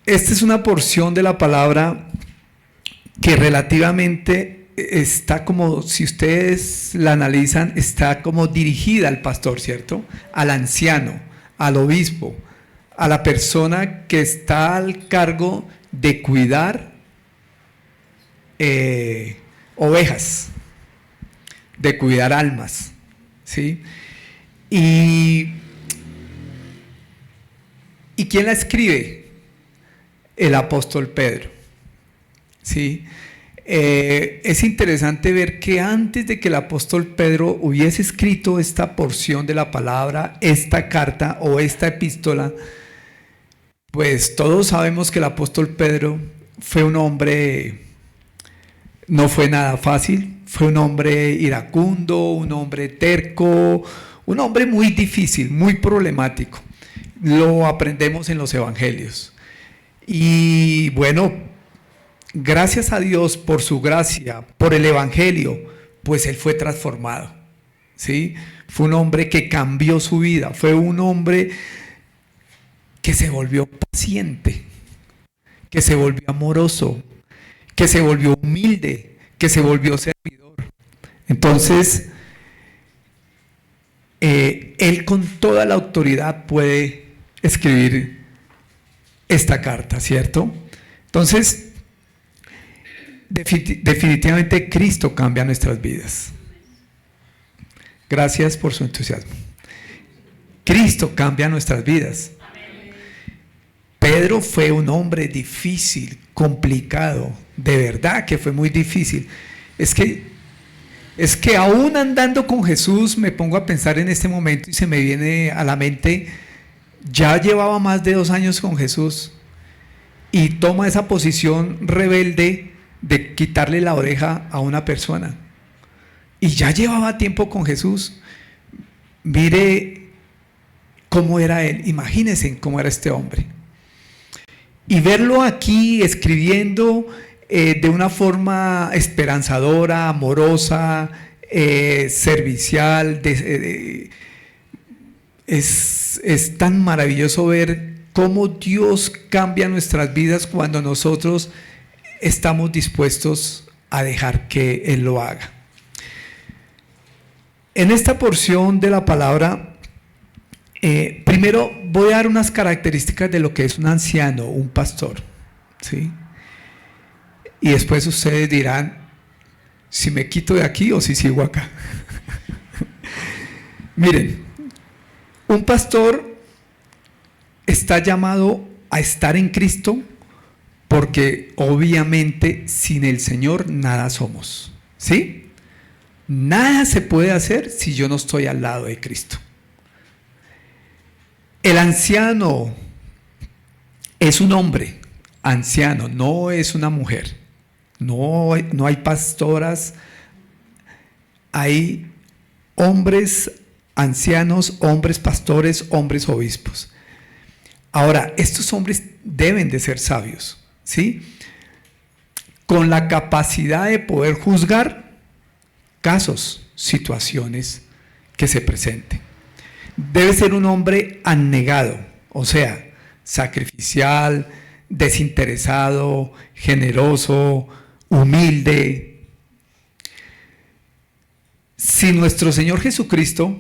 esta es una porción de la palabra que relativamente está como, si ustedes la analizan, está como dirigida al pastor, ¿cierto? Al anciano, al obispo, a la persona que está al cargo de cuidar ovejas, de cuidar almas, ¿sí? ¿Y quién la escribe? El apóstol Pedro, ¿sí? Es interesante ver que antes de que el apóstol Pedro hubiese escrito esta porción de la palabra, esta carta o esta epístola, pues todos sabemos que el apóstol Pedro fue un hombre, no fue nada fácil, fue un hombre iracundo, un hombre terco, un hombre muy difícil, muy problemático. Lo aprendemos en los evangelios. Y bueno, gracias a Dios por su gracia, por el evangelio, pues él fue transformado, ¿sí? Fue un hombre que cambió su vida, fue un hombre que se volvió paciente, que se volvió amoroso, que se volvió humilde, que se volvió servidor. Entonces, él con toda la autoridad puede escribir esta carta, ¿cierto? Entonces, definitivamente Cristo cambia nuestras vidas. Gracias por su entusiasmo. Cristo cambia nuestras vidas. Pedro fue un hombre difícil, complicado, de verdad que fue muy difícil. Es que aún andando con Jesús, me pongo a pensar en este momento y se me viene a la mente, ya llevaba más de 2 años con Jesús y toma esa posición rebelde de quitarle la oreja a una persona. Y ya llevaba tiempo con Jesús. Mire cómo era él, imagínense cómo era este hombre. Y verlo aquí escribiendo de una forma esperanzadora, amorosa, servicial, es tan maravilloso ver cómo Dios cambia nuestras vidas cuando nosotros estamos dispuestos a dejar que Él lo haga. En esta porción de la palabra, primero voy a dar unas características de lo que es un anciano, un pastor, ¿sí? Y después ustedes dirán si me quito de aquí o si sigo acá. Miren, un pastor está llamado a estar en Cristo porque obviamente sin el Señor nada somos, ¿sí? Nada se puede hacer si yo no estoy al lado de Cristo. El anciano es un hombre anciano, no es una mujer. No hay pastoras, hay hombres ancianos, hombres pastores, hombres obispos. Ahora, estos hombres deben de ser sabios, ¿sí? Con la capacidad de poder juzgar casos, situaciones que se presenten. Debe ser un hombre abnegado, o sea, sacrificial, desinteresado, generoso, humilde. Si nuestro Señor Jesucristo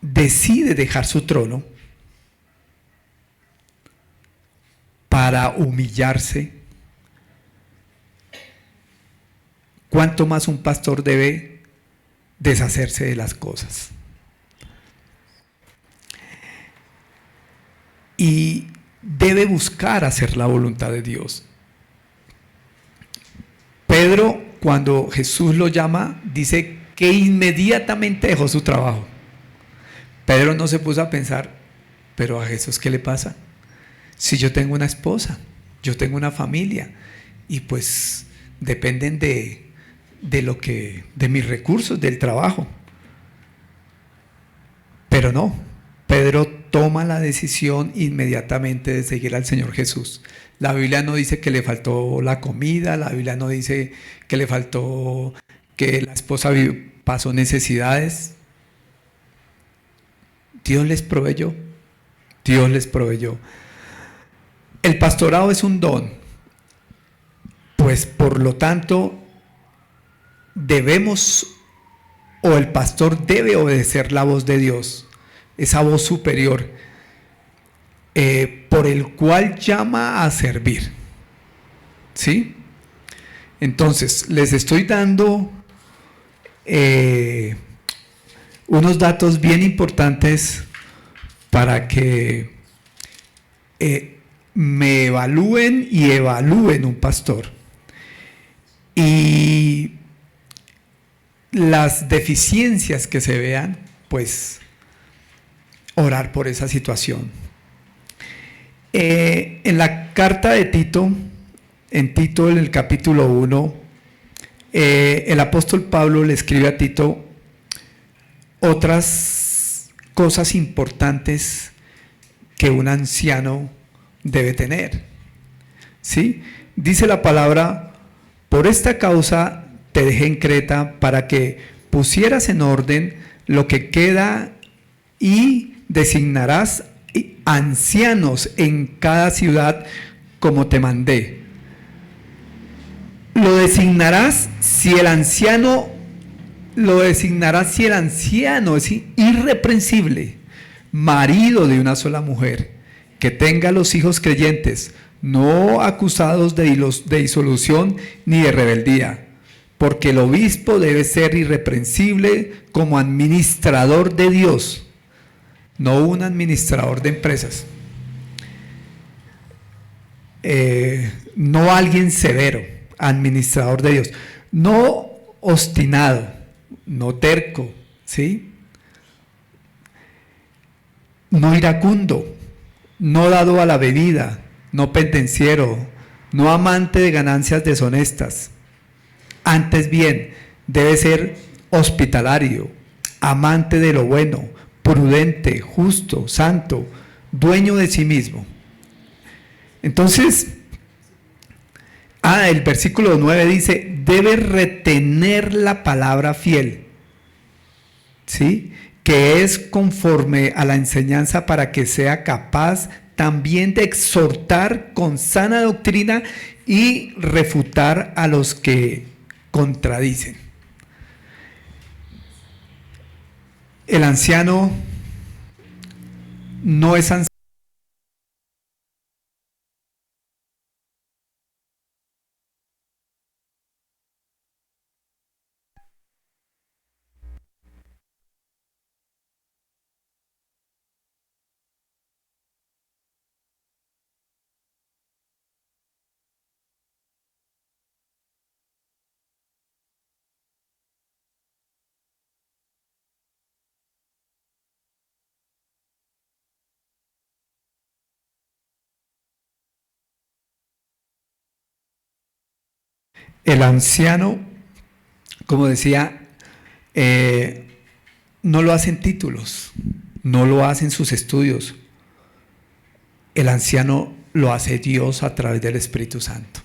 decide dejar su trono para humillarse, ¿cuánto más un pastor debe deshacerse de las cosas? Y debe buscar hacer la voluntad de Dios. Pedro, cuando Jesús lo llama, dice que inmediatamente dejó su trabajo. Pedro no se puso a pensar, pero a Jesús, ¿qué le pasa? Si yo tengo una esposa, yo tengo una familia, y pues dependen de mis recursos, del trabajo. Pero no, Pedro toma la decisión inmediatamente de seguir al Señor Jesús. La Biblia no dice que le faltó la comida, la Biblia no dice que le faltó, que la esposa pasó necesidades. Dios les proveyó. Dios les proveyó. El pastorado es un don, pues por lo tanto debemos, o el pastor debe obedecer la voz de Dios, esa voz superior, por el cual llama a servir. ¿Sí? Entonces, les estoy dando unos datos bien importantes para que me evalúen y evalúen un pastor. Y las deficiencias que se vean, pues orar por esa situación. En la carta de Tito, en Tito en el capítulo 1, el apóstol Pablo le escribe a Tito otras cosas importantes que un anciano debe tener. ¿Sí? Dice la palabra: por esta causa te dejé en Creta, para que pusieras en orden lo que queda y designarás ancianos en cada ciudad como te mandé. Lo designarás si el anciano es irreprensible, marido de una sola mujer, que tenga los hijos creyentes, no acusados de disolución ni de rebeldía, porque el obispo debe ser irreprensible como administrador de Dios, no un administrador de empresas, no alguien severo, administrador de Dios, no obstinado, no terco, ¿sí? No iracundo, no dado a la bebida, no pendenciero, no amante de ganancias deshonestas. Antes bien, debe ser hospitalario, amante de lo bueno, prudente, justo, santo, dueño de sí mismo. Entonces, el versículo 9 dice: debe retener la palabra fiel, ¿sí? Que es conforme a la enseñanza, para que sea capaz también de exhortar con sana doctrina y refutar a los que contradicen. El anciano no es anciano. El anciano, como decía, no lo hacen títulos, no lo hacen sus estudios. El anciano lo hace Dios a través del Espíritu Santo.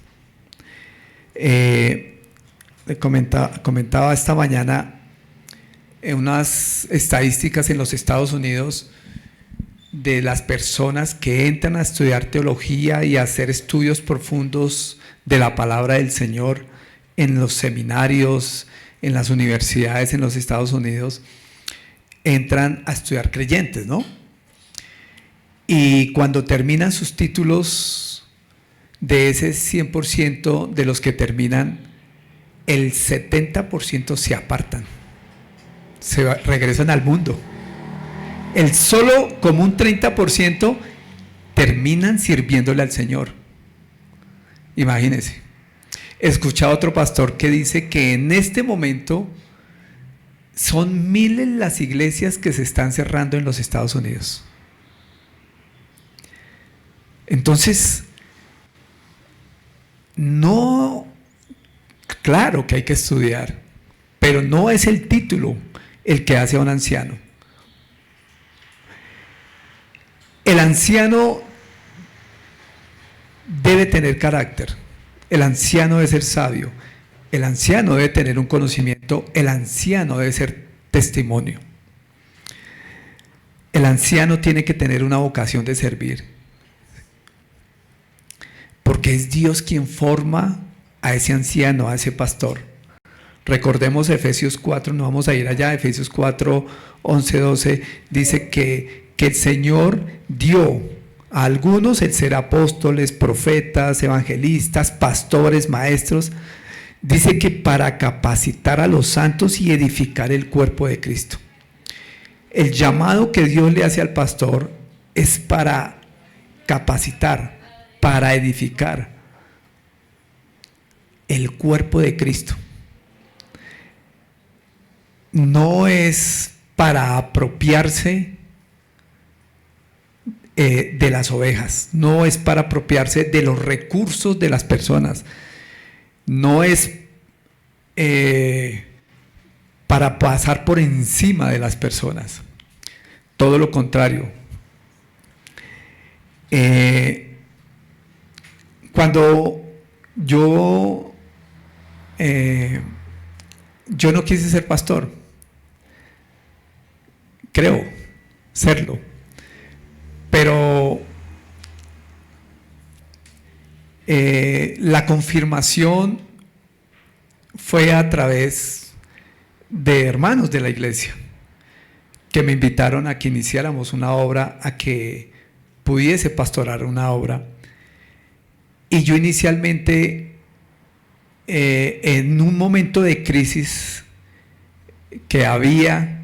Comentaba esta mañana unas estadísticas en los Estados Unidos de las personas que entran a estudiar teología y a hacer estudios profundos de la palabra del Señor en los seminarios, en las universidades en los Estados Unidos. Entran a estudiar creyentes, ¿no? Y cuando terminan sus títulos, de ese 100% de los que terminan, el 70% se apartan, regresan al mundo. El solo como un 30% terminan sirviéndole al Señor. Imagínense. He escuchado a otro pastor que dice que en este momento son miles las iglesias que se están cerrando en los Estados Unidos. Entonces, no, claro que hay que estudiar, pero no es el título el que hace a un anciano. El anciano debe tener carácter, el anciano debe ser sabio, el anciano debe tener un conocimiento, el anciano debe ser testimonio. el anciano tiene que tener una vocación de servir, porque es Dios quien forma a ese anciano, a ese pastor. Recordemos Efesios 4, no vamos a ir allá, Efesios 4, 11, 12, dice que el Señor dio a algunos el ser apóstoles, profetas, evangelistas, pastores, maestros. Dice que para capacitar a los santos y edificar el cuerpo de Cristo. El llamado que Dios le hace al pastor es para capacitar, para edificar el cuerpo de Cristo. No es para apropiarse de las ovejas, no es para apropiarse de los recursos de las personas, no es para pasar por encima de las personas, todo lo contrario. Cuando yo no quise ser pastor, creo serlo, pero la confirmación fue a través de hermanos de la iglesia que me invitaron a que iniciáramos una obra, a que pudiese pastorar una obra. Y yo inicialmente, en un momento de crisis que había,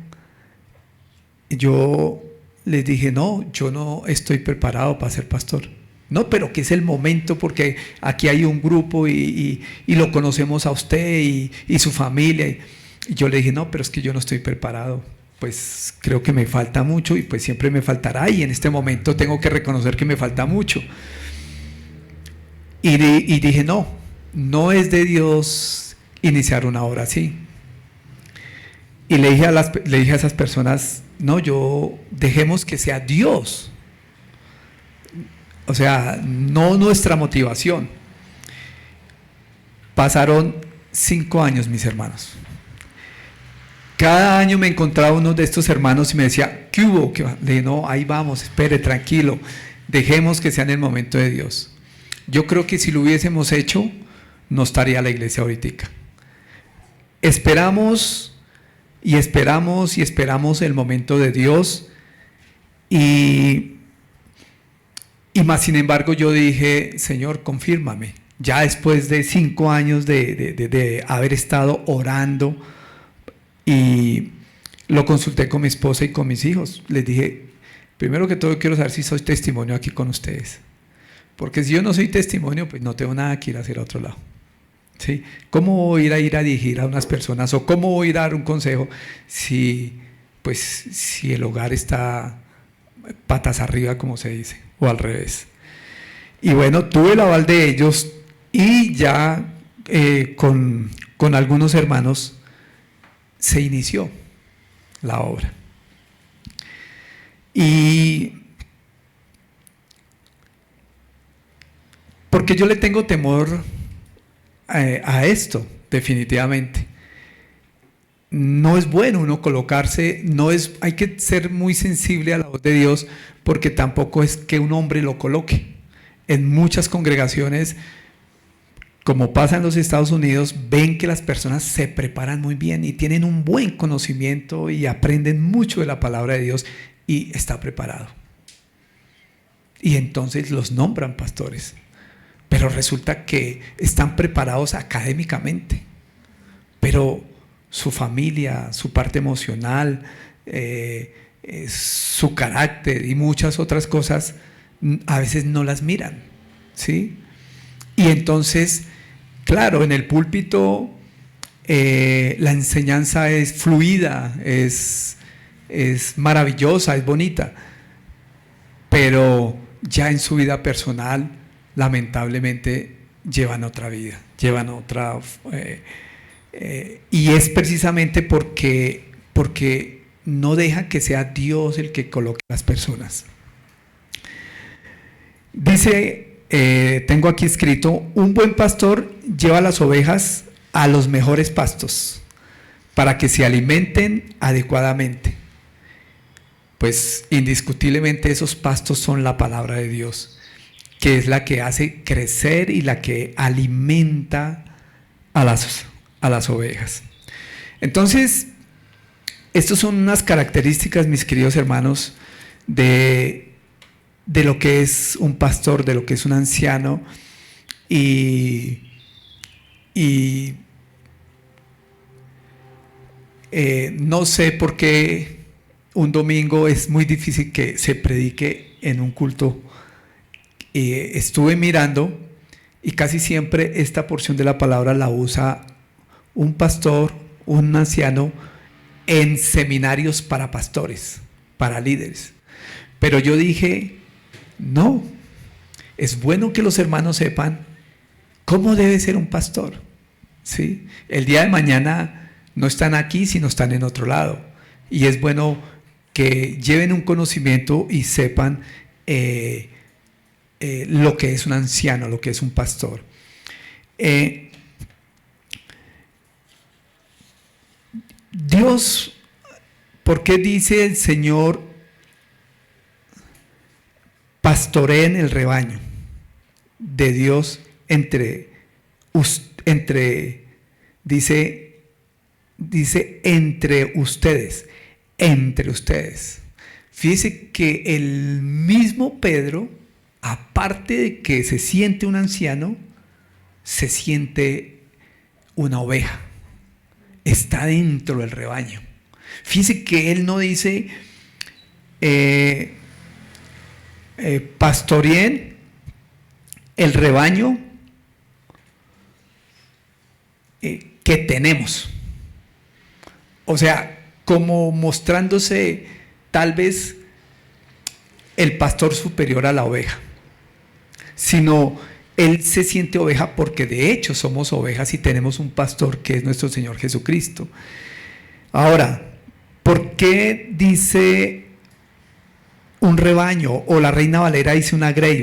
yo les dije, no, yo no estoy preparado para ser pastor. No, pero que es el momento, porque aquí hay un grupo y lo conocemos a usted y su familia. Y yo le dije, no, pero es que yo no estoy preparado. Pues creo que me falta mucho y pues siempre me faltará, y en este momento tengo que reconocer que me falta mucho. Y dije, no es de Dios iniciar una obra así. Y le dije a esas personas, no, dejemos que sea Dios. O sea, no nuestra motivación. Pasaron 5 años, mis hermanos. Cada año me encontraba uno de estos hermanos y me decía, ¿qué hubo? Le dije, no, ahí vamos, espere, tranquilo, dejemos que sea en el momento de Dios. Yo creo que si lo hubiésemos hecho, no estaría la iglesia ahorita. Esperamos y esperamos y esperamos el momento de Dios, y más sin embargo yo dije, Señor, confírmame. Ya después de 5 años de haber estado orando, y lo consulté con mi esposa y con mis hijos. Les dije, primero que todo quiero saber si soy testimonio aquí con ustedes, porque si yo no soy testimonio, pues no tengo nada que ir a hacer a otro lado, ¿sí? ¿Cómo voy a ir a dirigir a unas personas, o cómo voy a ir a dar un consejo si el hogar está patas arriba, como se dice, o al revés? Y bueno, tuve el aval de ellos, y ya con algunos hermanos se inició la obra. Y porque yo le tengo temor a esto, definitivamente. No es bueno uno colocarse, hay que ser muy sensible a la voz de Dios, porque tampoco es que un hombre lo coloque. En muchas congregaciones, como pasa en los Estados Unidos, ven que las personas se preparan muy bien y tienen un buen conocimiento y aprenden mucho de la palabra de Dios, y está preparado. Y entonces los nombran pastores, pero resulta que están preparados académicamente, pero su familia, su parte emocional, su carácter y muchas otras cosas a veces no las miran, ¿sí? Y entonces, claro, en el púlpito la enseñanza es fluida, es maravillosa, es bonita, pero ya en su vida personal, lamentablemente, llevan otra vida, llevan otra... y es precisamente porque no deja que sea Dios el que coloque a las personas. Dice, tengo aquí escrito, un buen pastor lleva a las ovejas a los mejores pastos para que se alimenten adecuadamente. pues indiscutiblemente esos pastos son la palabra de Dios, que es la que hace crecer y la que alimenta a las ovejas. Entonces, estas son unas características, mis queridos hermanos, de lo que es un pastor, de lo que es un anciano, y no sé por qué un domingo es muy difícil que se predique en un culto. Estuve mirando y casi siempre esta porción de la palabra la usa un pastor, un anciano, en seminarios para pastores, para líderes. Pero yo dije, no, es bueno que los hermanos sepan cómo debe ser un pastor, ¿sí? El día de mañana no están aquí, sino están en otro lado. Y es bueno que lleven un conocimiento y sepan lo que es un anciano, lo que es un pastor. Dios, ¿por qué dice el Señor pastoreen el rebaño de Dios dice entre ustedes? Fíjese que el mismo Pedro, aparte de que se siente un anciano, se siente una oveja. Está dentro del rebaño. Fíjese que él no dice pastoreen el rebaño que tenemos. O sea, como mostrándose tal vez el pastor superior a la oveja, sino él se siente oveja porque de hecho somos ovejas y tenemos un pastor que es nuestro Señor Jesucristo. Ahora, ¿por qué dice un rebaño? O la Reina Valera dice una grey,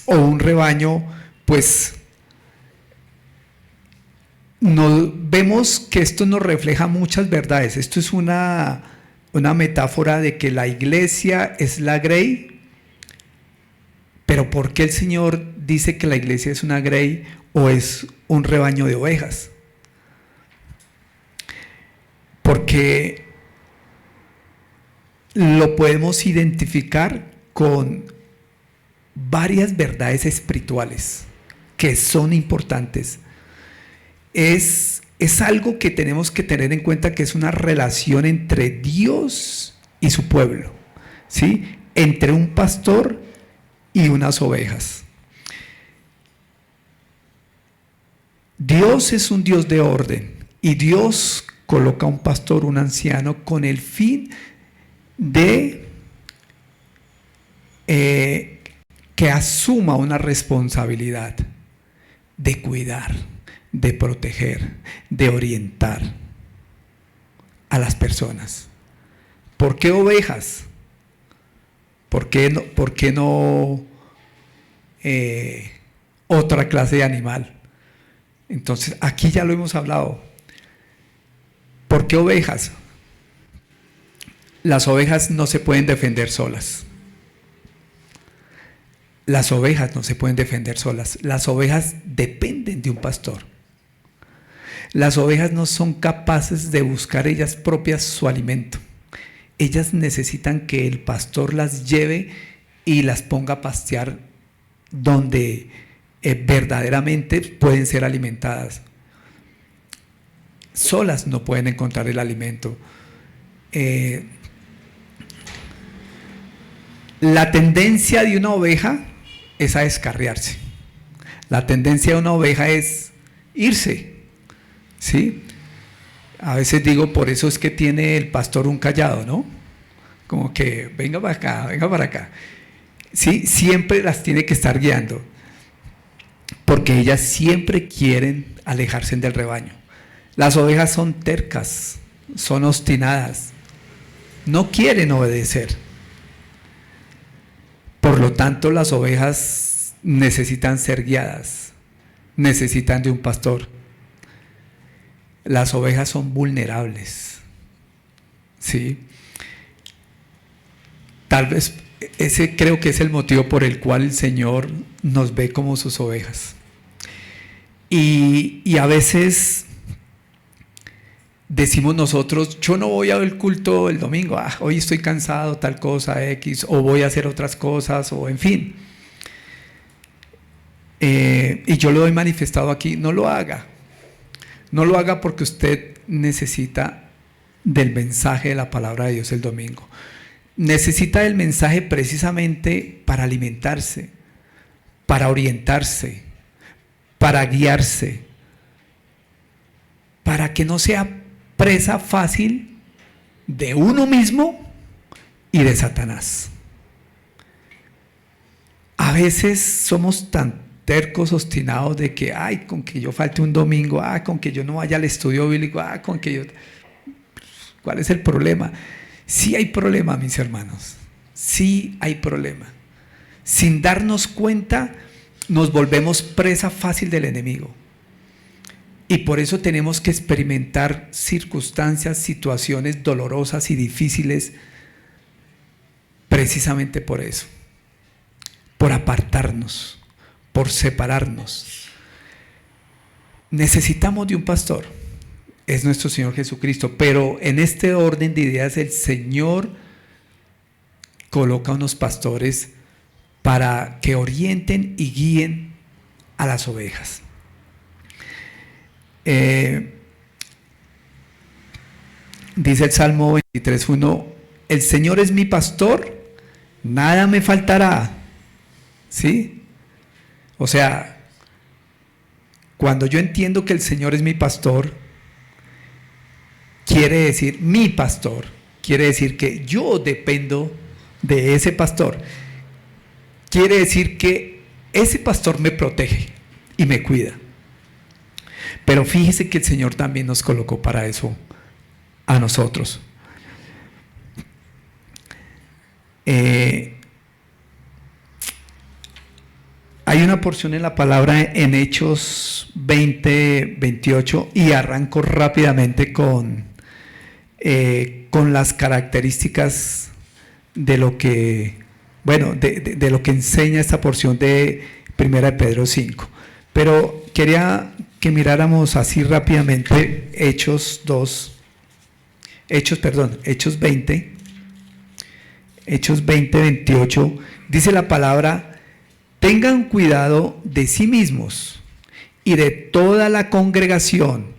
o un rebaño. Pues vemos que esto nos refleja muchas verdades. Esto es una metáfora de que la iglesia es la grey. Pero ¿por qué el Señor dice que la iglesia es una grey o es un rebaño de ovejas? Porque lo podemos identificar con varias verdades espirituales que son importantes. Es algo que tenemos que tener en cuenta, que es una relación entre Dios y su pueblo, ¿sí? Entre un pastor y unas ovejas. Dios es un Dios de orden y Dios coloca un pastor, un anciano, con el fin de que asuma una responsabilidad de cuidar, de proteger, de orientar a las personas. ¿Por qué ovejas? ¿Por qué no otra clase de animal? Entonces, aquí ya lo hemos hablado. ¿Por qué ovejas? Las ovejas no se pueden defender solas. Las ovejas no se pueden defender solas. Las ovejas dependen de un pastor. Las ovejas no son capaces de buscar ellas propias su alimento. Ellas necesitan que el pastor las lleve y las ponga a pastear donde verdaderamente pueden ser alimentadas. Solas no pueden encontrar el alimento. La tendencia de una oveja es a descarriarse. La tendencia de una oveja es irse, ¿sí? A veces digo, por eso es que tiene el pastor un cayado, ¿no? Como que venga para acá, venga para acá. Sí, siempre las tiene que estar guiando, porque ellas siempre quieren alejarse del rebaño. Las ovejas son tercas, son obstinadas, no quieren obedecer. Por lo tanto, las ovejas necesitan ser guiadas, necesitan de un pastor. Las ovejas son vulnerables, ¿sí? Tal vez ese creo que es el motivo por el cual el Señor nos ve como sus ovejas. Y a veces decimos nosotros, yo no voy al culto el domingo, hoy estoy cansado, tal cosa, X, o voy a hacer otras cosas, o en fin. Y yo lo he manifestado aquí, no lo haga. No lo haga porque usted necesita del mensaje de la palabra de Dios el domingo. Necesita del mensaje precisamente para alimentarse, para orientarse, para guiarse, para que no sea presa fácil de uno mismo y de Satanás. A veces somos tan tercos, obstinados de que, con que yo falte un domingo, con que yo no vaya al estudio bíblico, con que yo... ¿Cuál es el problema? Sí hay problema, mis hermanos, sí hay problema. Sin darnos cuenta, nos volvemos presa fácil del enemigo. Y por eso tenemos que experimentar circunstancias, situaciones dolorosas y difíciles, precisamente por eso, por apartarnos, por separarnos. Necesitamos de un pastor, es nuestro Señor Jesucristo, pero en este orden de ideas el Señor coloca unos pastores para que orienten y guíen a las ovejas. Dice el Salmo 23:1, el Señor es mi pastor, nada me faltará. ¿Sí? O sea, cuando yo entiendo que el Señor es mi pastor, quiere decir mi pastor, quiere decir que yo dependo de ese pastor, quiere decir que ese pastor me protege y me cuida. Pero fíjese que el Señor también nos colocó para eso a nosotros. Hay una porción en la palabra en Hechos 20:28 y arranco rápidamente con las características de lo que, de lo que enseña esta porción de 1 de Pedro 5. Pero quería que miráramos así rápidamente Hechos 20:28, dice la palabra: tengan cuidado de sí mismos y de toda la congregación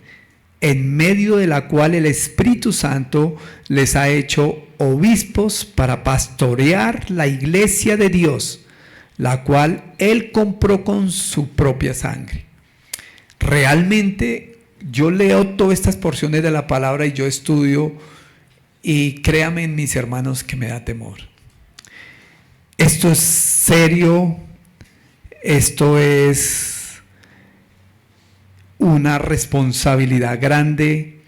en medio de la cual el Espíritu Santo les ha hecho obispos para pastorear la iglesia de Dios, la cual Él compró con su propia sangre. Realmente yo leo todas estas porciones de la palabra y yo estudio, y créanme, mis hermanos, que me da temor. Esto es serio, esto es una responsabilidad grande,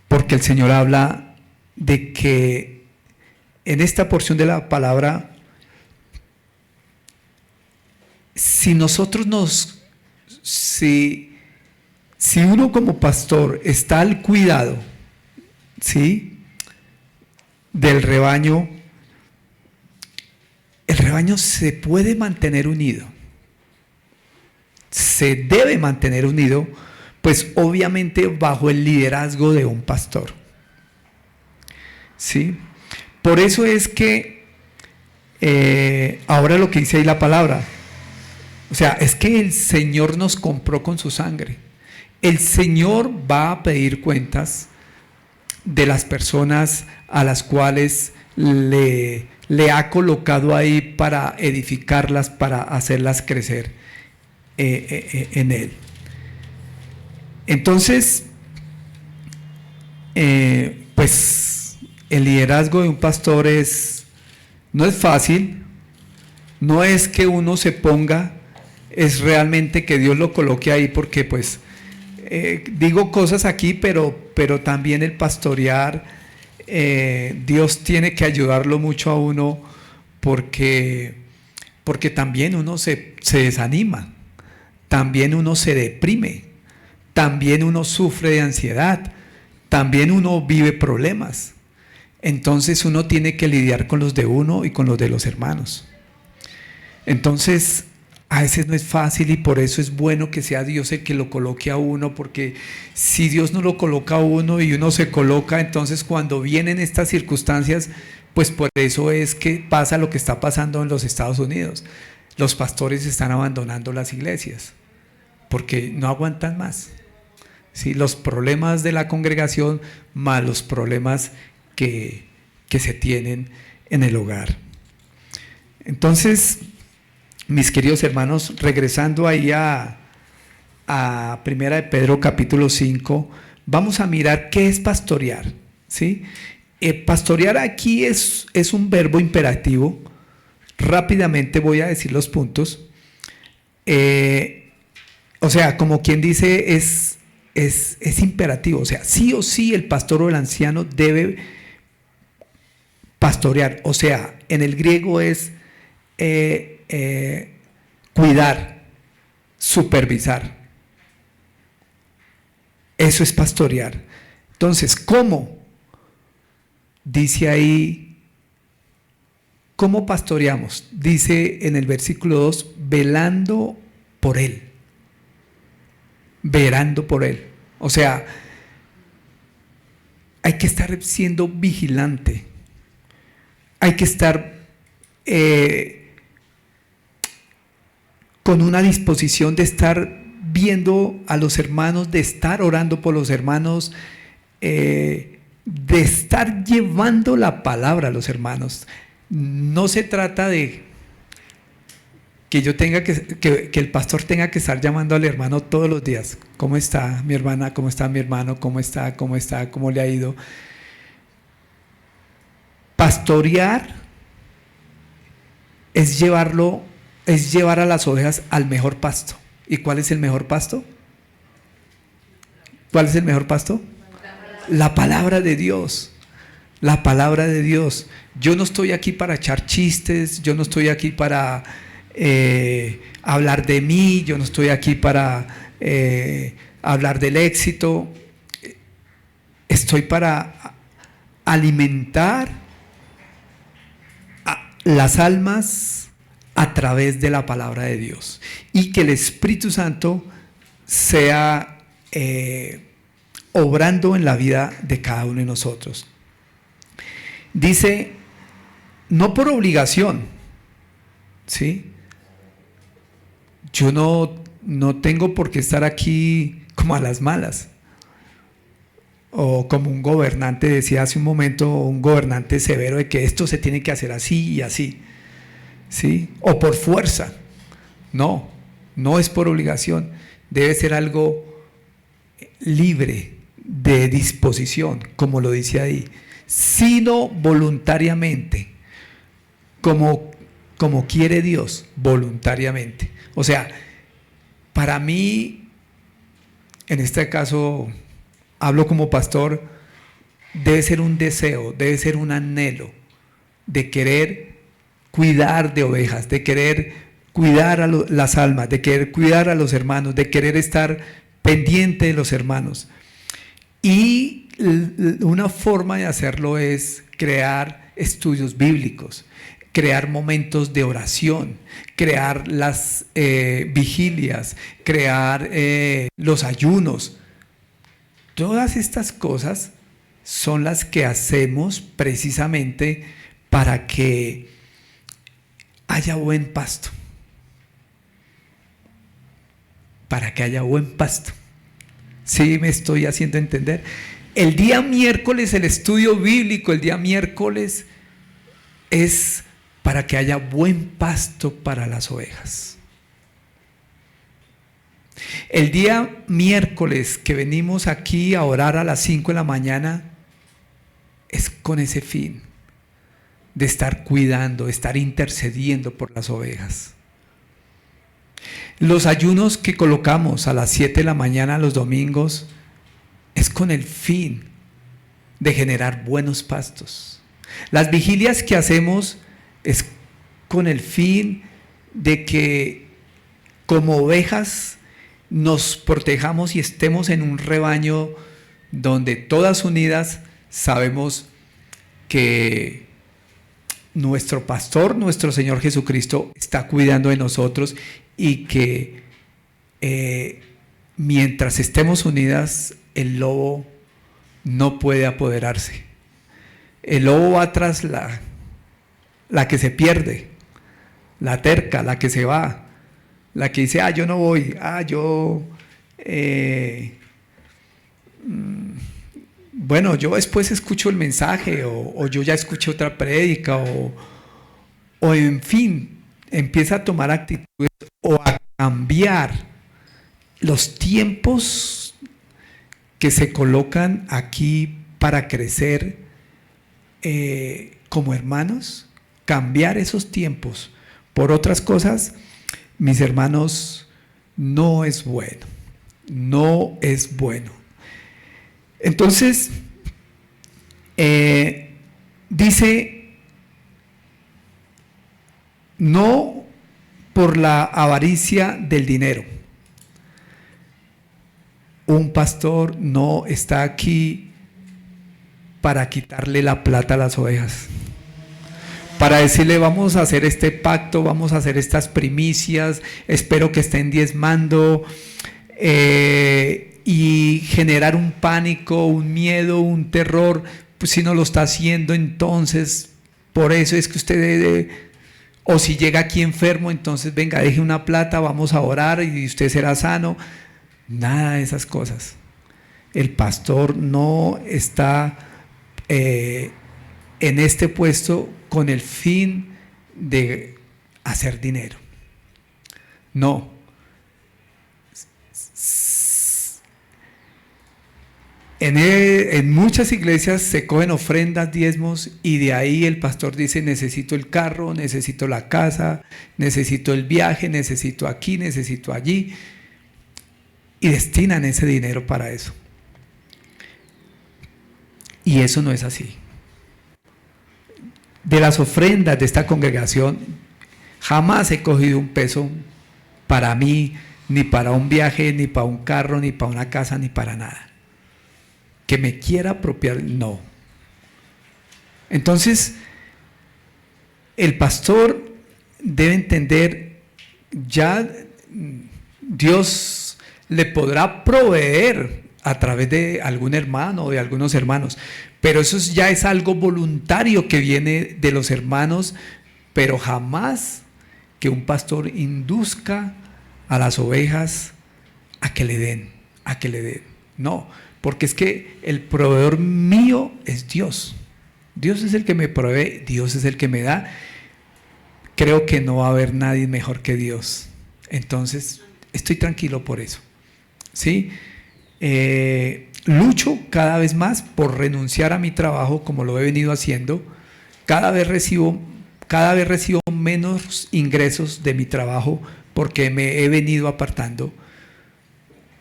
porque el Señor habla de que en esta porción de la palabra, si uno como pastor está al cuidado, ¿sí?, del rebaño, el rebaño se puede mantener unido, se debe mantener unido, pues obviamente bajo el liderazgo de un pastor, ¿sí? Por eso es que ahora lo que dice ahí la palabra, o sea, es que el Señor nos compró con su sangre. El Señor va a pedir cuentas de las personas a las cuales le ha colocado ahí para edificarlas, para hacerlas crecer en Él. Entonces, pues el liderazgo de un pastor no es fácil, no es que uno se ponga, es realmente que Dios lo coloque ahí, porque pues digo cosas aquí, pero también el pastorear, Dios tiene que ayudarlo mucho a uno, porque también uno se desanima, también uno se deprime, también uno sufre de ansiedad, también uno vive problemas. Entonces uno tiene que lidiar con los de uno y con los de los hermanos. Entonces, a veces no es fácil y por eso es bueno que sea Dios el que lo coloque a uno, porque si Dios no lo coloca a uno y uno se coloca, entonces cuando vienen estas circunstancias, pues por eso es que pasa lo que está pasando en los Estados Unidos. Los pastores están abandonando las iglesias porque no aguantan más. ¿Sí? Los problemas de la congregación más los problemas que se tienen en el hogar. Entonces, mis queridos hermanos, regresando ahí a Primera de Pedro capítulo 5, vamos a mirar qué es pastorear, ¿sí? Pastorear aquí es un verbo imperativo. Rápidamente voy a decir los puntos. O sea, como quien dice, es imperativo. O sea, sí o sí el pastor o el anciano debe pastorear. O sea, en el griego es cuidar, supervisar. Eso es pastorear. Entonces, ¿cómo? Dice ahí, ¿cómo pastoreamos? Dice en el versículo 2, velando por él. Velando por él. O sea, hay que estar siendo vigilante. Hay que estar con una disposición de estar viendo a los hermanos, de estar orando por los hermanos, de estar llevando la palabra a los hermanos. No se trata de que yo tenga que el pastor tenga que estar llamando al hermano todos los días. ¿Cómo está mi hermana? ¿Cómo está mi hermano? ¿Cómo está? ¿Cómo está? ¿Cómo le ha ido? Pastorear es llevar a las ovejas al mejor pasto. ¿Y cuál es el mejor pasto? ¿Cuál es el mejor pasto? La palabra de Dios. La palabra de Dios. Yo no estoy aquí para echar chistes, yo no estoy aquí para hablar de mí, yo no estoy aquí para hablar del éxito. Estoy para alimentar las almas a través de la palabra de Dios y que el Espíritu Santo sea obrando en la vida de cada uno de nosotros. Dice, no por obligación, ¿sí? Yo no tengo por qué estar aquí como a las malas. O como un gobernante decía hace un momento, un gobernante severo de que esto se tiene que hacer así y así, ¿sí? O por fuerza. No, no es por obligación. Debe ser algo libre de disposición, como lo dice ahí, sino voluntariamente, como quiere Dios, voluntariamente. O sea, para mí, en este caso, hablo como pastor, debe ser un deseo, debe ser un anhelo de querer cuidar de ovejas, de querer cuidar a las almas, de querer cuidar a los hermanos, de querer estar pendiente de los hermanos. Y una forma de hacerlo es crear estudios bíblicos, crear momentos de oración, crear las vigilias, crear los ayunos. Todas estas cosas son las que hacemos precisamente para que haya buen pasto. Para que haya buen pasto. ¿Sí me estoy haciendo entender? El día miércoles, el estudio bíblico, el día miércoles es para que haya buen pasto para las ovejas. El día miércoles que venimos aquí a orar a las 5 de la mañana es con ese fin de estar cuidando, de estar intercediendo por las ovejas. Los ayunos que colocamos a las 7 de la mañana los domingos es con el fin de generar buenos pastos. Las vigilias que hacemos es con el fin de que como ovejas nos protejamos y estemos en un rebaño donde todas unidas sabemos que nuestro pastor, nuestro Señor Jesucristo, está cuidando de nosotros y que mientras estemos unidas, el lobo no puede apoderarse. El lobo va tras la que se pierde, la terca, la que se va, la que dice, yo no voy, bueno, yo después escucho el mensaje o yo ya escuché otra prédica o en fin, empieza a tomar actitudes o a cambiar los tiempos que se colocan aquí para crecer como hermanos, cambiar esos tiempos por otras cosas, mis hermanos, no es bueno, no es bueno. Entonces, dice, no por la avaricia del dinero. Un pastor no está aquí para quitarle la plata a las ovejas, para decirle vamos a hacer este pacto, vamos a hacer estas primicias, espero que estén diezmando, y generar un pánico, un miedo, un terror. Pues si no lo está haciendo, entonces por eso es que usted debe, o si llega aquí enfermo, entonces venga, deje una plata, vamos a orar y usted será sano. Nada de esas cosas. El pastor no está en este puesto con el fin de hacer dinero. No. En muchas iglesias se cogen ofrendas, diezmos, y de ahí el pastor dice, necesito el carro, necesito la casa, necesito el viaje, necesito aquí, necesito allí, y destinan ese dinero para eso. Y eso no es así. De las ofrendas de esta congregación, jamás he cogido un peso para mí, ni para un viaje, ni para un carro, ni para una casa, ni para nada. Que me quiera apropiar, no. Entonces, el pastor debe entender, ya Dios le podrá proveer a través de algún hermano o de algunos hermanos, pero eso ya es algo voluntario que viene de los hermanos, pero jamás que un pastor induzca a las ovejas a que le den, no. Porque es que el proveedor mío es Dios. Dios es el que me provee, Dios es el que me da. Creo que no va a haber nadie mejor que Dios. Entonces, estoy tranquilo por eso. ¿Sí? Lucho cada vez más por renunciar a mi trabajo como lo he venido haciendo. Cada vez recibo menos ingresos de mi trabajo porque me he venido apartando.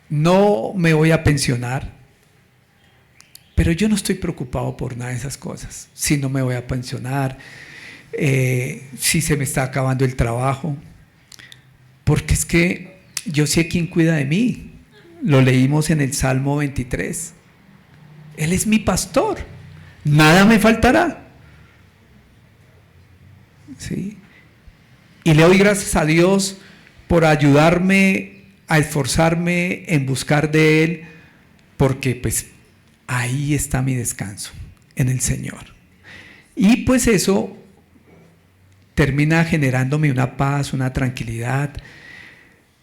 No me voy a pensionar. Pero yo no estoy preocupado por nada de esas cosas. Si no me voy a pensionar, si se me está acabando el trabajo. Porque es que yo sé quién cuida de mí. Lo leímos en el Salmo 23. Él es mi pastor. Nada me faltará. ¿Sí? Y le doy gracias a Dios por ayudarme a esforzarme en buscar de Él. Porque pues ahí está mi descanso, en el Señor. Y pues eso termina generándome una paz, una tranquilidad.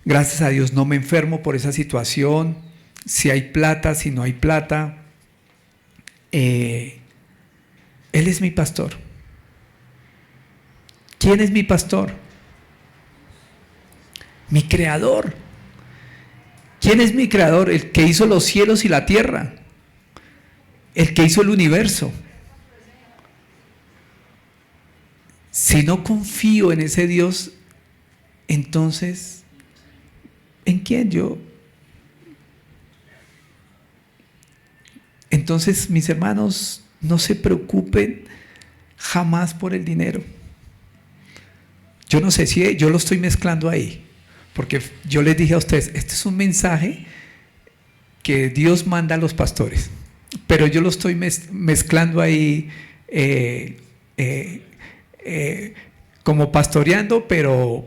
Gracias a Dios no me enfermo por esa situación. Si hay plata, si no hay plata. Él es mi pastor. ¿Quién es mi pastor? Mi creador. ¿Quién es mi creador? El que hizo los cielos y la tierra. El que hizo el universo. Si no confío en ese Dios, entonces, ¿en quién yo? Entonces, mis hermanos, no se preocupen jamás por el dinero. Yo no sé si yo lo estoy mezclando ahí, porque yo les dije a ustedes, este es un mensaje que Dios manda a los pastores. pero yo lo estoy mezclando ahí como pastoreando, pero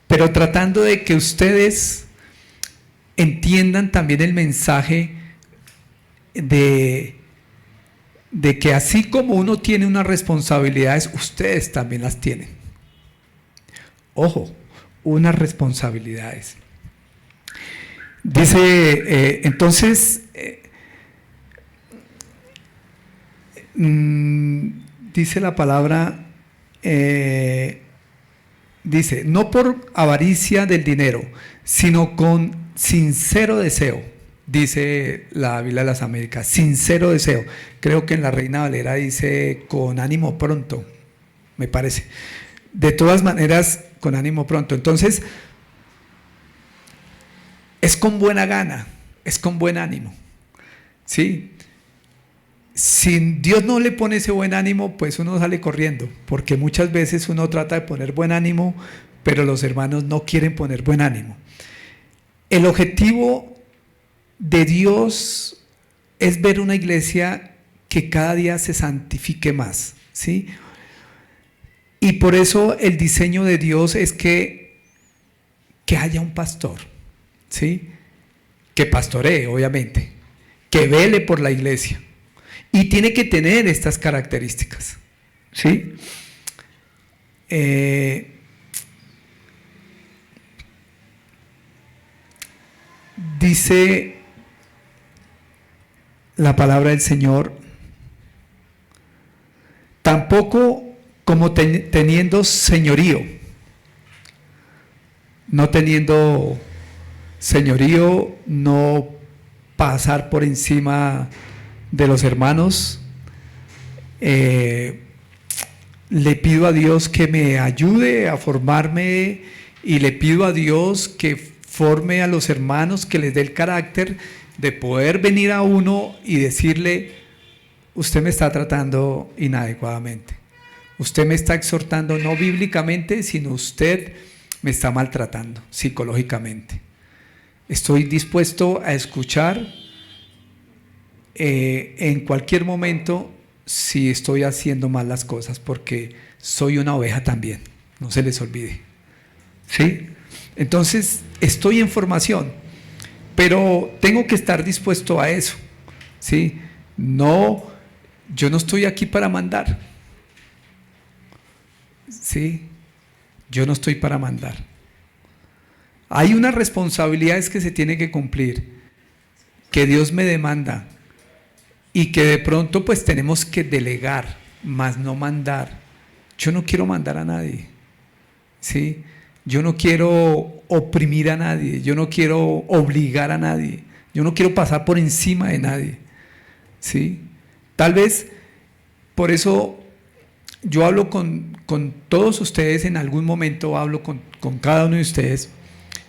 tratando de que ustedes entiendan también el mensaje de que así como uno tiene unas responsabilidades, ustedes también las tienen. Ojo, unas responsabilidades. Dice, entonces, dice la palabra, dice, no por avaricia del dinero, sino con sincero deseo, dice la Biblia de las Américas, sincero deseo. Creo que en la Reina Valera dice con ánimo pronto, me parece. De todas maneras, con ánimo pronto. Entonces, es con buena gana, es con buen ánimo, ¿sí? Si Dios no le pone ese buen ánimo, pues uno sale corriendo, porque muchas veces uno trata de poner buen ánimo, pero los hermanos no quieren poner buen ánimo. El objetivo de Dios es ver una iglesia que cada día se santifique más, ¿sí? Y por eso el diseño de Dios es que haya un pastor, ¿sí? Que pastoree, obviamente, que vele por la iglesia. Y tiene que tener estas características, ¿sí? Dice la palabra del Señor, tampoco como teniendo señorío, no teniendo señorío, no pasar por encima de los hermanos. Le pido a Dios que me ayude a formarme y le pido a Dios que forme a los hermanos, que les dé el carácter de poder venir a uno y decirle: usted me está tratando inadecuadamente, usted me está exhortando no bíblicamente, sino usted me está maltratando psicológicamente. Estoy dispuesto a escuchar en cualquier momento si estoy haciendo mal las cosas, porque soy una oveja también, no se les olvide, ¿sí? Entonces estoy en formación, pero tengo que estar dispuesto a eso, ¿sí? No, yo no estoy aquí para mandar, ¿sí? Yo no estoy para mandar. Hay unas responsabilidades que se tienen que cumplir, que Dios me demanda, y que de pronto pues tenemos que delegar, más no mandar. Yo no quiero mandar a nadie, ¿sí? Yo no quiero oprimir a nadie, yo no quiero obligar a nadie, yo no quiero pasar por encima de nadie, ¿sí? Tal vez por eso yo hablo con todos ustedes, en algún momento hablo con cada uno de ustedes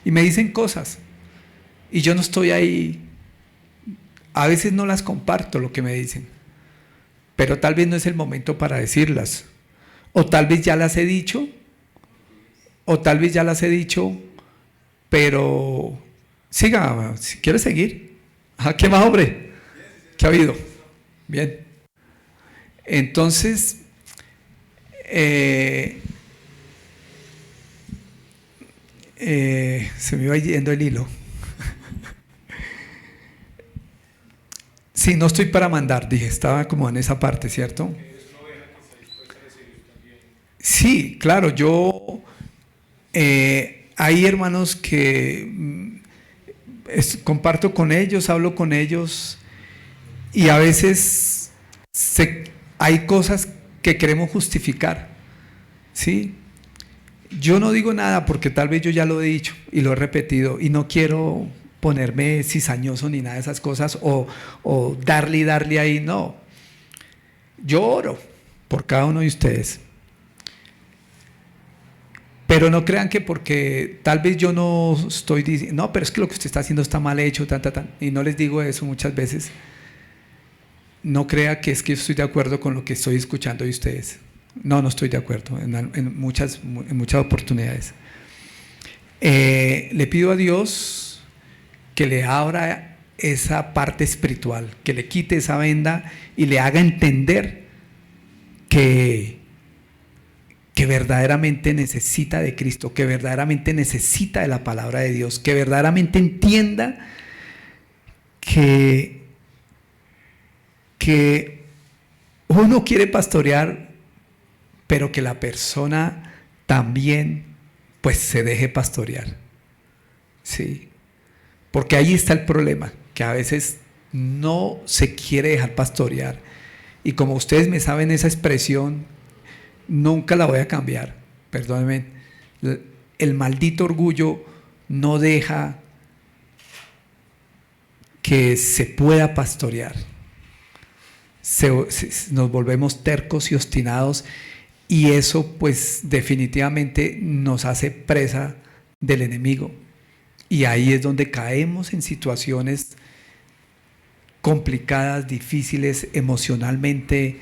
y me dicen cosas y yo no estoy ahí. A veces no las comparto lo que me dicen, pero tal vez no es el momento para decirlas, o tal vez ya las he dicho, pero siga, si quiere seguir. ¿Qué más, hombre? ¿Qué ha habido? Bien. Entonces, se me iba yendo el hilo. Sí, no estoy para mandar, dije, estaba como en esa parte, ¿cierto? Sí, claro, yo, hay hermanos que comparto con ellos, hablo con ellos, y a veces hay cosas que queremos justificar, ¿sí? Yo no digo nada porque tal vez yo ya lo he dicho y lo he repetido, y no quiero ponerme cizañoso ni nada de esas cosas, o darle ahí, no. Yo oro por cada uno de ustedes, pero no crean que porque tal vez yo no estoy diciendo, no, pero es que lo que usted está haciendo está mal hecho, y no les digo eso muchas veces. No crea que es que yo estoy de acuerdo con lo que estoy escuchando de ustedes. No estoy de acuerdo en muchas oportunidades. Le pido a Dios que le abra esa parte espiritual, que le quite esa venda y le haga entender que verdaderamente necesita de Cristo, que verdaderamente necesita de la palabra de Dios, que verdaderamente entienda que uno quiere pastorear, pero que la persona también pues se deje pastorear. Sí, porque ahí está el problema, que a veces no se quiere dejar pastorear. Y como ustedes me saben esa expresión, nunca la voy a cambiar, perdónenme. El maldito orgullo no deja que se pueda pastorear. Nos volvemos tercos y obstinados, y eso pues definitivamente nos hace presa del enemigo. Y ahí es donde caemos en situaciones complicadas, difíciles, emocionalmente,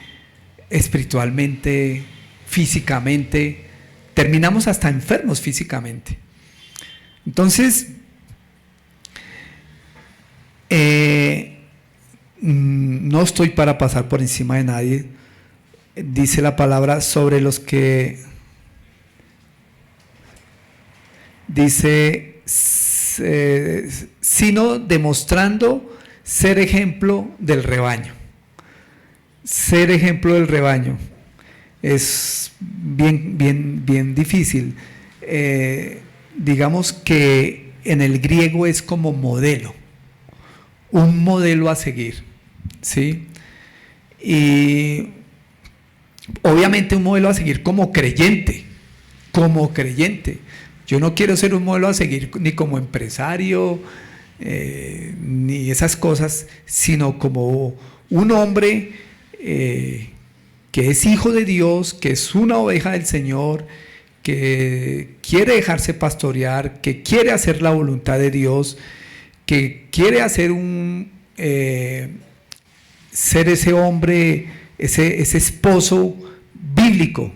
espiritualmente, físicamente. Terminamos hasta enfermos físicamente. Entonces, no estoy para pasar por encima de nadie. Dice la palabra sobre los que dice, sino demostrando ser ejemplo del rebaño. Ser ejemplo del rebaño es bien difícil. Digamos que en el griego es como modelo, un modelo a seguir, ¿sí? Y obviamente un modelo a seguir como creyente. Yo no quiero ser un modelo a seguir ni como empresario, ni esas cosas, sino como un hombre que es hijo de Dios, que es una oveja del Señor, que quiere dejarse pastorear, que quiere hacer la voluntad de Dios, que quiere hacer ser ese hombre, ese esposo bíblico,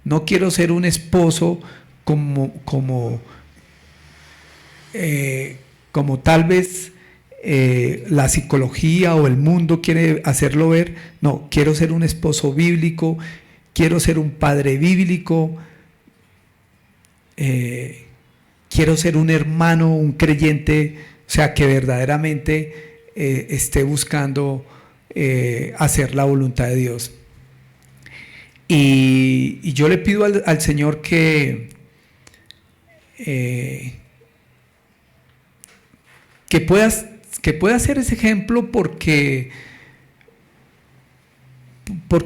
No quiero ser un esposo como tal vez la psicología o el mundo quiere hacerlo ver. No, quiero ser un esposo bíblico, quiero ser un padre bíblico, quiero ser un hermano, un creyente, o sea, que verdaderamente esté buscando hacer la voluntad de Dios. Y yo le pido al Señor que pueda ser ese ejemplo, porque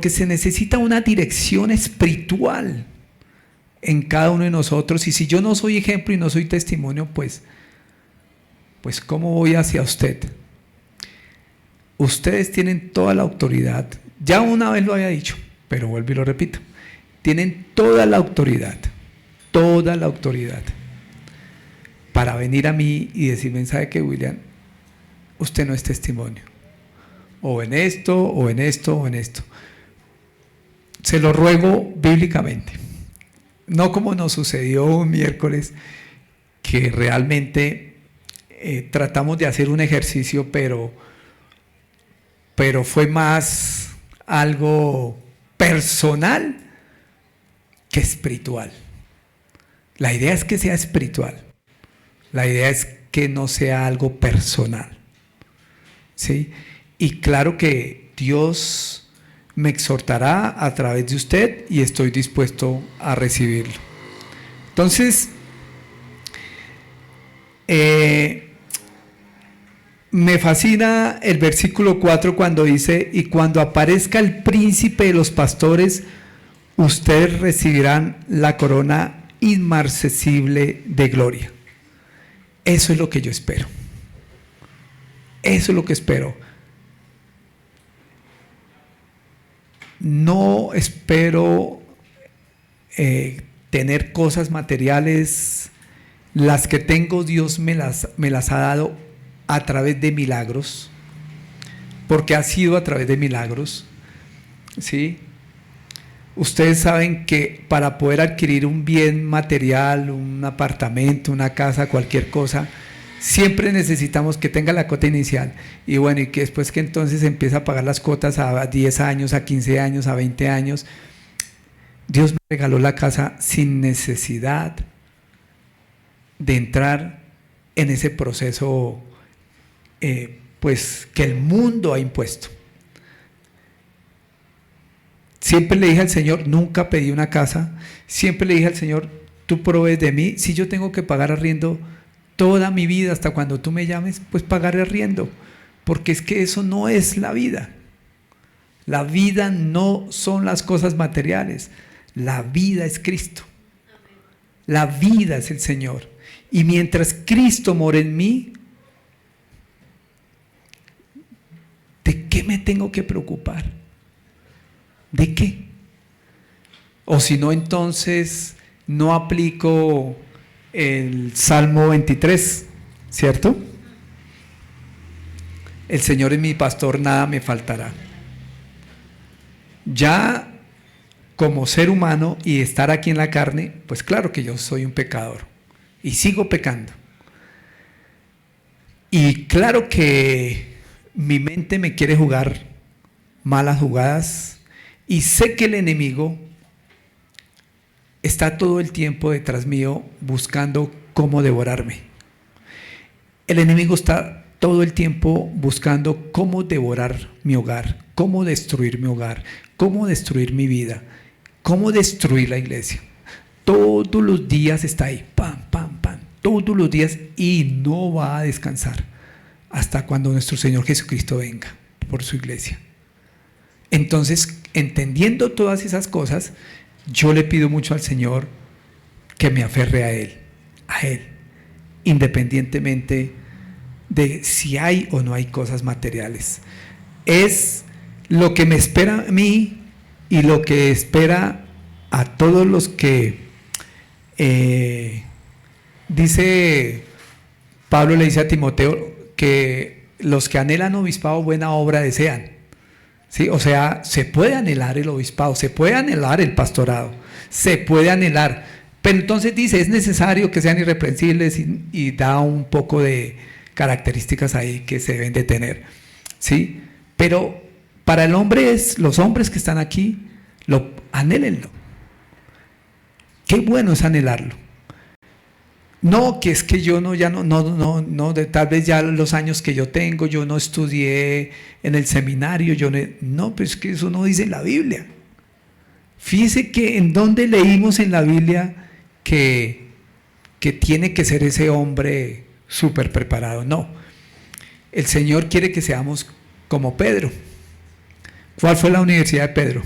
se necesita una dirección espiritual en cada uno de nosotros. Y si yo no soy ejemplo y no soy testimonio, pues ¿cómo voy hacia usted? Ustedes tienen toda la autoridad. Ya una vez lo había dicho, pero vuelvo y lo repito. Tienen toda la autoridad para venir a mí y decirme, ¿sabe qué, William? Usted no es testimonio. O en esto, o en esto, o en esto. Se lo ruego bíblicamente. No como nos sucedió un miércoles, que realmente tratamos de hacer un ejercicio, pero fue más algo personal que espiritual. La idea es que sea espiritual. La idea es que no sea algo personal, ¿sí? Y claro que Dios me exhortará a través de usted, y estoy dispuesto a recibirlo. Entonces, me fascina el versículo 4 cuando dice: y cuando aparezca el príncipe de los pastores, ustedes recibirán la corona inmarcesible de gloria. Eso es lo que yo espero. Eso es lo que espero. No espero tener cosas materiales. Las que tengo, Dios me las ha dado a través de milagros, porque ha sido a través de milagros, ¿sí? Ustedes saben que para poder adquirir un bien material, un apartamento, una casa, cualquier cosa, siempre necesitamos que tenga la cuota inicial. Y bueno, y que después que entonces empieza a pagar las cuotas a 10 años, a 15 años, a 20 años. Dios me regaló la casa sin necesidad de entrar en ese proceso pues que el mundo ha impuesto. Siempre le dije al Señor, nunca pedí una casa, siempre le dije al Señor, tú provees de mí, si yo tengo que pagar arriendo toda mi vida hasta cuando tú me llames, pues pagaré arriendo, porque es que eso no es la vida. La vida no son las cosas materiales, la vida es Cristo, la vida es el Señor, y mientras Cristo mora en mí, ¿de qué me tengo que preocupar? ¿De qué? O si no, entonces no aplico el Salmo 23, ¿cierto? El Señor es mi pastor, nada me faltará. Ya como ser humano y estar aquí en la carne, pues claro que yo soy un pecador y sigo pecando. Y claro que mi mente me quiere jugar malas jugadas. Y sé que el enemigo está todo el tiempo detrás mío buscando cómo devorarme. El enemigo está todo el tiempo buscando cómo devorar mi hogar, cómo destruir mi hogar, cómo destruir mi vida, cómo destruir la iglesia. Todos los días está ahí, pam, pam, pam, todos los días, y no va a descansar hasta cuando nuestro Señor Jesucristo venga por su iglesia. Entonces, entendiendo todas esas cosas, yo le pido mucho al Señor que me aferre a Él, independientemente de si hay o no hay cosas materiales. Es lo que me espera a mí y lo que espera a todos los que, dice Pablo, le dice a Timoteo que los que anhelan obispado buena obra desean. ¿Sí? O sea, se puede anhelar el obispado, se puede anhelar el pastorado, se puede anhelar, pero entonces dice, es necesario que sean irreprensibles y da un poco de características ahí que se deben de tener, ¿sí? Pero para el hombre, los hombres que están aquí, anhélenlo. Qué bueno es anhelarlo. No, que es que yo tal vez ya los años que yo tengo, yo no estudié en el seminario, no, pues que eso no dice en la Biblia. Fíjese que en donde leímos en la Biblia que tiene que ser ese hombre súper preparado. No, el Señor quiere que seamos como Pedro. ¿Cuál fue la universidad de Pedro?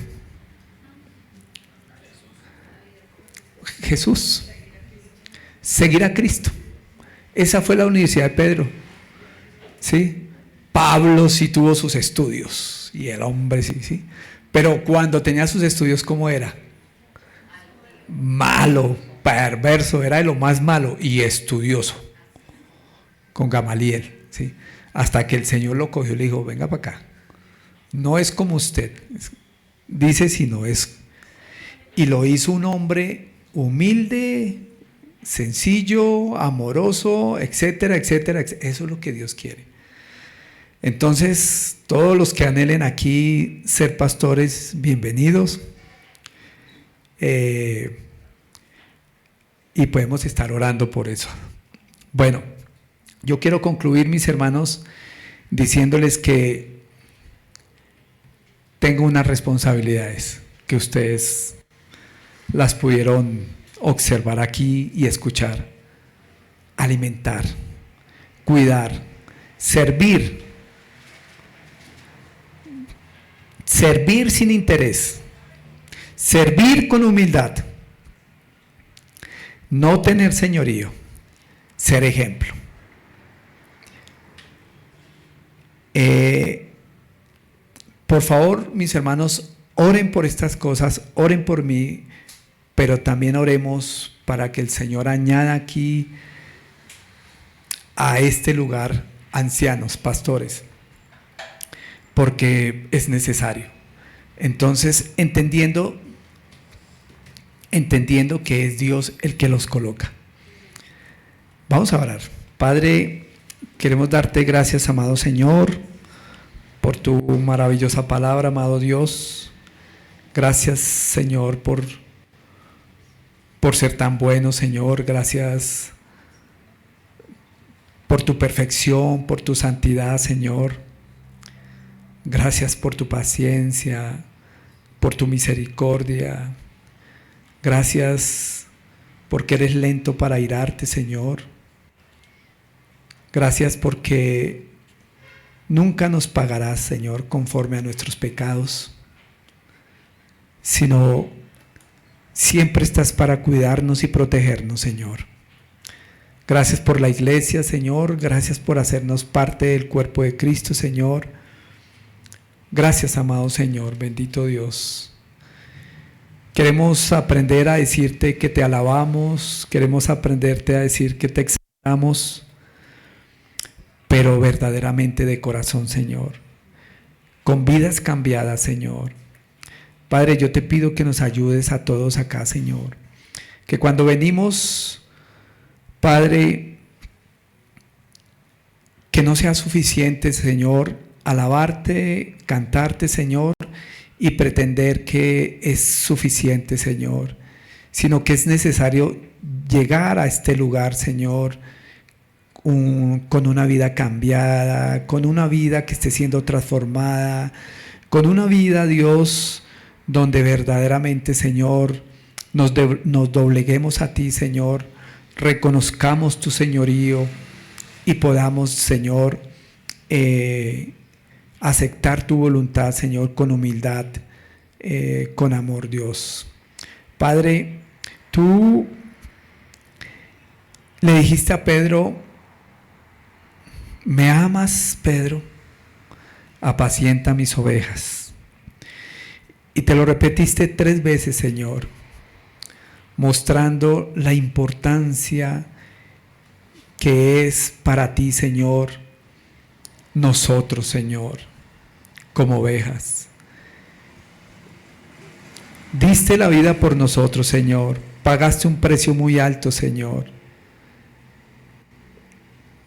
Jesús. Seguir a Cristo. Esa fue la universidad de Pedro. ¿Sí? Pablo sí tuvo sus estudios, y el hombre sí. Pero cuando tenía sus estudios, ¿cómo era? Malo, perverso, era de lo más malo, y estudioso, con Gamaliel, ¿sí? Hasta que el Señor lo cogió y le dijo, venga para acá. No es como usted, dice si no es. Y lo hizo un hombre humilde, sencillo, amoroso, etcétera, etcétera. Eso es lo que Dios quiere. Entonces, todos los que anhelen aquí ser pastores, bienvenidos. Y podemos estar orando por eso. Bueno, yo quiero concluir, mis hermanos, diciéndoles que tengo unas responsabilidades que ustedes las pudieron observar aquí y escuchar. Alimentar, cuidar, servir sin interés, servir con humildad, no tener señorío, ser ejemplo. Por favor, mis hermanos, oren por estas cosas, oren por mí, pero también oremos para que el Señor añada aquí a este lugar ancianos, pastores, porque es necesario. Entonces, entendiendo entendiendo que es Dios el que los coloca. Vamos a orar. Padre, queremos darte gracias, amado Señor, por tu maravillosa palabra, amado Dios. Gracias, Señor, por ser tan bueno, Señor. Gracias por tu perfección, por tu santidad, Señor. Gracias por tu paciencia, por tu misericordia. Gracias porque eres lento para irarte, Señor. Gracias porque nunca nos pagarás, Señor, conforme a nuestros pecados, sino siempre estás para cuidarnos y protegernos, Señor. Gracias por la iglesia, Señor. Gracias por hacernos parte del cuerpo de Cristo, Señor. Gracias, amado Señor, bendito Dios. Queremos aprender a decirte que te alabamos, queremos aprenderte a decir que te exaltamos, pero verdaderamente de corazón, Señor, con vidas cambiadas, Señor. Padre, yo te pido que nos ayudes a todos acá, Señor, que cuando venimos, Padre, que no sea suficiente, Señor, alabarte, cantarte, Señor, y pretender que es suficiente, Señor, sino que es necesario llegar a este lugar, Señor, con una vida cambiada, con una vida que esté siendo transformada, con una vida, Dios, donde verdaderamente, Señor, nos dobleguemos a ti, Señor, reconozcamos tu señorío y podamos, Señor, aceptar tu voluntad, Señor, con humildad, con amor, Dios. Padre, tú le dijiste a Pedro: ¿me amas, Pedro? Apacienta mis ovejas. Y te lo repetiste 3 veces, Señor, mostrando la importancia que es para ti, Señor, nosotros, Señor, como ovejas. Diste la vida por nosotros, Señor. Pagaste un precio muy alto, Señor.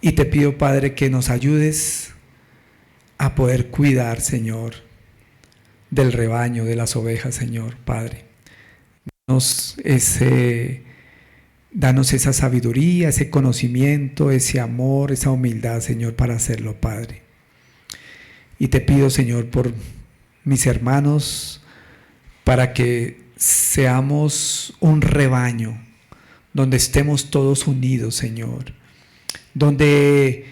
Y te pido, Padre, que nos ayudes a poder cuidar, Señor, del rebaño, de las ovejas, Señor, Padre. Danos esa sabiduría, ese conocimiento, ese amor, esa humildad, Señor, para hacerlo, Padre. Y te pido, Señor, por mis hermanos, para que seamos un rebaño, donde estemos todos unidos, Señor. Donde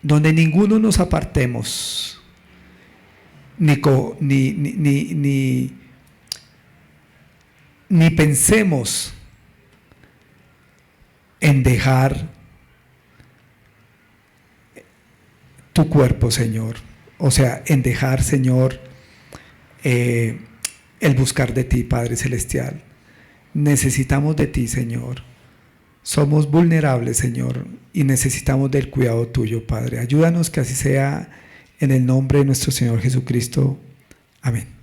ninguno nos apartemos, ni pensemos en dejar tu cuerpo, Señor. O sea, en dejar, Señor, el buscar de ti, Padre Celestial. Necesitamos de ti, Señor. Somos vulnerables, Señor, y necesitamos del cuidado tuyo, Padre. Ayúdanos que así sea, en el nombre de nuestro Señor Jesucristo. Amén.